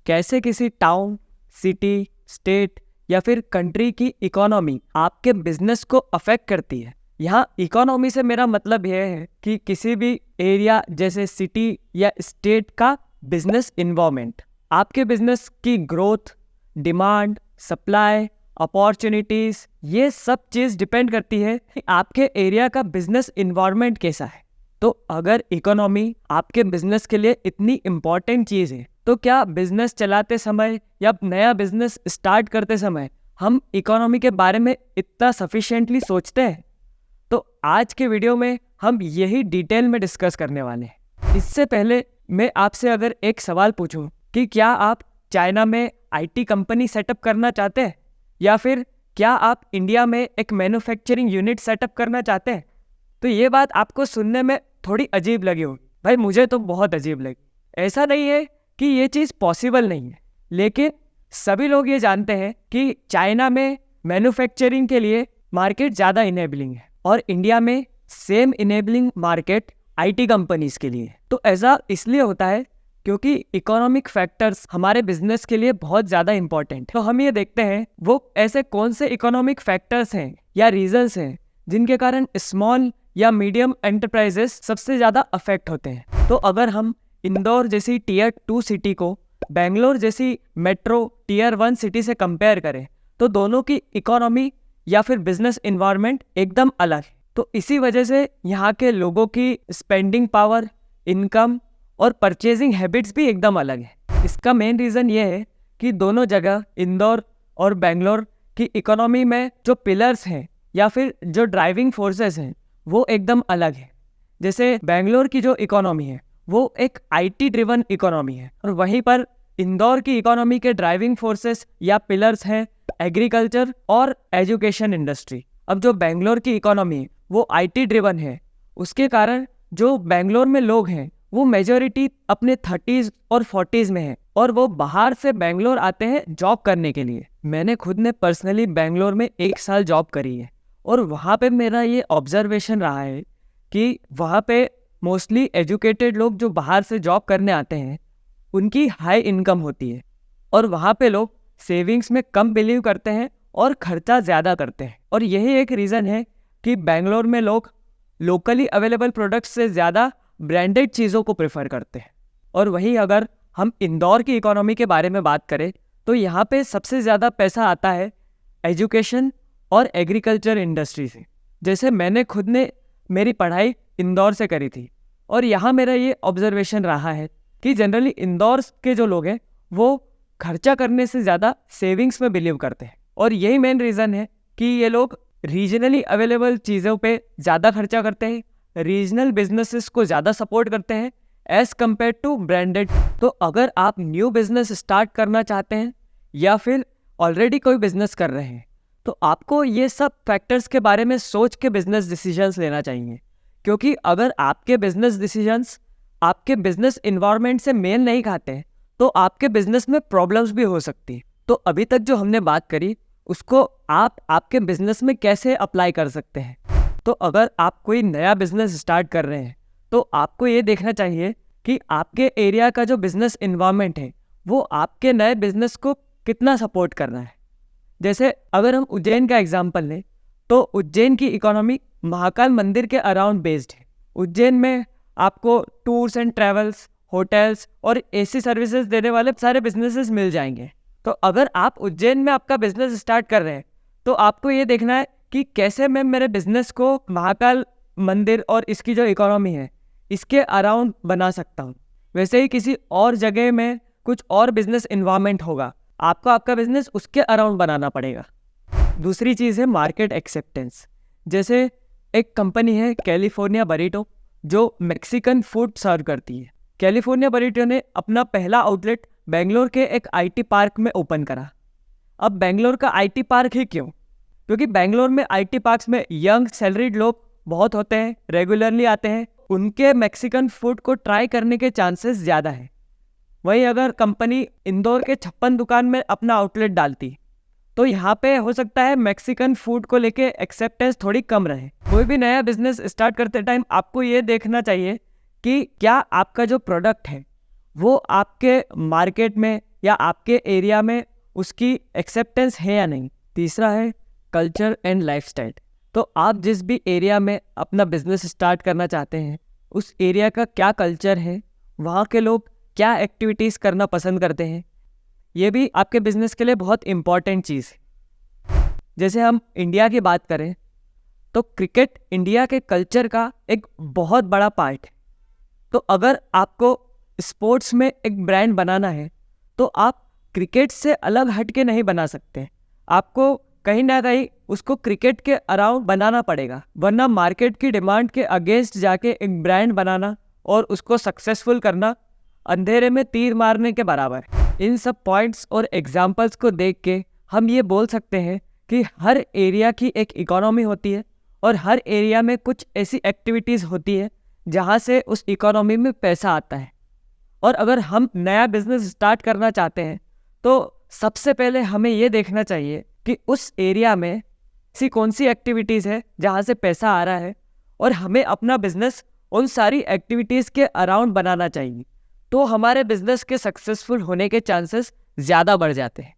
कैसे किसी town, city, state या फिर कंट्री की इकोनॉमी आपके बिजनेस को अफेक्ट करती है। यहाँ इकोनॉमी से मेरा मतलब यह है कि किसी भी एरिया जैसे सिटी या स्टेट का बिजनेस इन्वायरमेंट आपके बिजनेस की ग्रोथ, डिमांड, सप्लाई, अपॉर्चुनिटीज, ये सब चीज़ डिपेंड करती है कि आपके एरिया का बिजनेस इन्वायरमेंट कैसा है। तो अगर इकोनॉमी आपके बिजनेस के लिए इतनी इम्पॉर्टेंट चीज़ है तो क्या बिजनेस चलाते समय या नया बिजनेस स्टार्ट करते समय हम इकोनॉमी के बारे में इतना सफिशिएंटली सोचते हैं? तो आज के वीडियो में हम यही डिटेल में डिस्कस करने वाले हैं। इससे पहले मैं आपसे अगर एक सवाल पूछूं कि क्या आप चाइना में आईटी कंपनी सेटअप करना चाहते हैं या फिर क्या आप इंडिया में एक मैन्युफैक्चरिंग यूनिट सेटअप करना चाहते हैं, तो ये बात आपको सुनने में थोड़ी अजीब लगी होगी। भाई मुझे तो बहुत अजीब लगी। ऐसा नहीं है कि ये चीज़ पॉसिबल नहीं है, लेकिन सभी लोग ये जानते हैं कि चाइना में मैन्युफैक्चरिंग के लिए मार्केट ज़्यादा इनेबलिंग है और इंडिया में same enabling market IT companies के लिए। तो ऐसा इसलिए होता है क्योंकि इकोनॉमिक फैक्टर्स हमारे बिजनेस के लिए बहुत ज़्यादा इंपॉर्टेंट है। तो हम ये देखते हैं वो ऐसे कौन से इकोनॉमिक फैक्टर्स हैं या रीजंस हैं जिनके कारण स्मॉल या मीडियम एंटरप्राइजेस सबसे ज़्यादा अफेक्ट होते हैं। तो अगर हम इंदौर जैसी टीयर 2 सिटी को बेंगलोर जैसी मेट्रो टीयर 1 सिटी से कंपेयर करें तो दोनों की इकोनॉमी या फिर बिजनेस इन्वायरमेंट एकदम अलग है। तो इसी वजह से यहाँ के लोगों की स्पेंडिंग पावर, इनकम और परचेजिंग हैबिट्स भी एकदम अलग है। इसका मेन रीज़न ये है कि दोनों जगह इंदौर और बेंगलोर की इकोनॉमी में जो पिलर्स हैं या फिर जो ड्राइविंग फोर्सेस हैं वो एकदम अलग है। जैसे बेंगलोर की जो इकोनॉमी है वो एक आईटी ड्रिवन इकोनॉमी है और वहीं पर इंदौर की इकोनॉमी के ड्राइविंग फोर्सेस या पिलर्स हैं एग्रीकल्चर और एजुकेशन इंडस्ट्री। अब जो बेंगलोर की इकोनॉमी है वो आईटी ड्रिवन है, उसके कारण जो बेंगलोर में लोग हैं वो मेजॉरिटी अपने 30s और 40s में है और वो बाहर से बेंगलोर आते हैं जॉब करने के लिए। मैंने खुद ने पर्सनली बेंगलोर में 1 साल जॉब करी है और वहाँ पे मेरा ये ऑब्जर्वेशन रहा है कि वहाँ पे मोस्टली एजुकेटेड लोग जो बाहर से जॉब करने आते हैं उनकी हाई इनकम होती है और वहाँ पे लोग सेविंग्स में कम बिलीव करते हैं और खर्चा ज़्यादा करते हैं। और यही एक रीज़न है कि बेंगलोर में लोग लोकली अवेलेबल प्रोडक्ट्स से ज़्यादा ब्रांडेड चीज़ों को प्रेफर करते हैं। और वहीं अगर हम इंदौर की इकोनॉमी के बारे में बात करें तो यहाँ पे सबसे ज़्यादा पैसा आता है एजुकेशन और एग्रीकल्चर इंडस्ट्री से। जैसे मैंने खुद ने मेरी पढ़ाई इंदौर से करी थी और यहाँ मेरा ये ऑब्जर्वेशन रहा है कि जनरली इंदौर के जो लोग हैं वो खर्चा करने से ज़्यादा सेविंग्स में बिलीव करते हैं और यही मेन रीज़न है कि ये लोग रीजनली अवेलेबल चीज़ों पे ज़्यादा खर्चा करते हैं, रीजनल बिजनेसेस को ज़्यादा सपोर्ट करते हैं एज़ कम्पेयर टू ब्रांडेड। तो अगर आप न्यू बिजनेस स्टार्ट करना चाहते हैं या फिर ऑलरेडी कोई बिजनेस कर रहे हैं तो आपको ये सब फैक्टर्स के बारे में सोच के बिजनेस डिसीजंस लेना चाहिए, क्योंकि अगर आपके बिजनेस डिसीजंस आपके बिजनेस इन्वायरमेंट से मेल नहीं खाते हैं तो आपके बिजनेस में प्रॉब्लम्स भी हो सकती है। तो अभी तक जो हमने बात करी उसको आप आपके बिजनेस में कैसे अप्लाई कर सकते हैं। तो अगर आप कोई नया बिजनेस स्टार्ट कर रहे हैं तो आपको ये देखना चाहिए कि आपके एरिया का जो बिजनेस इन्वायरमेंट है वो आपके नए बिजनेस को कितना सपोर्ट कर रहा है। जैसे अगर हम उज्जैन का एग्जांपल लें तो उज्जैन की इकोनॉमी महाकाल मंदिर के अराउंड बेस्ड है। उज्जैन में आपको टूर्स एंड ट्रैवल्स, होटल्स और एसी सर्विसेज देने वाले सारे बिजनेसेस मिल जाएंगे। तो अगर आप उज्जैन में आपका बिजनेस स्टार्ट कर रहे हैं तो आपको ये देखना है कि कैसे मैं मेरे बिजनेस को महाकाल मंदिर और इसकी जो इकोनॉमी है इसके अराउंड बना सकता हूँ। वैसे ही किसी और जगह में कुछ और बिजनेस इन्वायरमेंट होगा, आपको आपका बिजनेस उसके अराउंड बनाना पड़ेगा। दूसरी चीज़ है मार्केट एक्सेप्टेंस। जैसे एक कंपनी है कैलिफोर्निया बरीटो जो मैक्सिकन फूड सर्व करती है। कैलिफोर्निया बरीटो ने अपना पहला आउटलेट बेंगलोर के एक आईटी पार्क में ओपन करा। अब बेंगलोर का आईटी पार्क ही क्यों? क्योंकि बेंगलोर में आईटी पार्क्स में यंग सैलरीड लोग बहुत होते हैं, रेगुलरली आते हैं, उनके मैक्सिकन फूड को ट्राई करने के चांसेस ज़्यादा हैं। वहीं अगर कंपनी इंदौर के 56 दुकान में अपना आउटलेट डालती तो यहाँ पे हो सकता है मैक्सिकन फूड को लेके एक्सेप्टेंस थोड़ी कम रहे। कोई भी नया बिजनेस स्टार्ट करते टाइम आपको ये देखना चाहिए कि क्या आपका जो प्रोडक्ट है वो आपके मार्केट में या आपके एरिया में उसकी एक्सेप्टेंस है या नहीं। तीसरा है कल्चर एंड लाइफस्टाइल। तो आप जिस भी एरिया में अपना बिजनेस स्टार्ट करना चाहते हैं उस एरिया का क्या कल्चर है, वहाँ के लोग क्या एक्टिविटीज़ करना पसंद करते हैं, ये भी आपके बिजनेस के लिए बहुत इम्पॉर्टेंट चीज़ है। जैसे हम इंडिया की बात करें तो क्रिकेट इंडिया के कल्चर का एक बहुत बड़ा पार्ट है। तो अगर आपको स्पोर्ट्स में एक ब्रांड बनाना है तो आप क्रिकेट से अलग हट के नहीं बना सकते। आपको कहीं ना कहीं उसको क्रिकेट के अराउंड बनाना पड़ेगा, वरना मार्केट की डिमांड के अगेंस्ट जाके एक ब्रांड बनाना और उसको सक्सेसफुल करना अंधेरे में तीर मारने के बराबर है। इन सब पॉइंट्स और एग्जाम्पल्स को देख के हम ये बोल सकते हैं कि हर एरिया की एक इकोनॉमी होती है और हर एरिया में कुछ ऐसी एक्टिविटीज़ होती है जहाँ से उस इकोनॉमी में पैसा आता है। और अगर हम नया बिजनेस स्टार्ट करना चाहते हैं तो सबसे पहले हमें ये देखना चाहिए कि उस एरिया में ऐसी कौन सी एक्टिविटीज़ है जहाँ से पैसा आ रहा है और हमें अपना बिजनेस उन सारी एक्टिविटीज़ के अराउंड बनाना चाहिए। तो हमारे बिजनेस के सक्सेसफुल होने के चांसेस ज़्यादा बढ़ जाते हैं।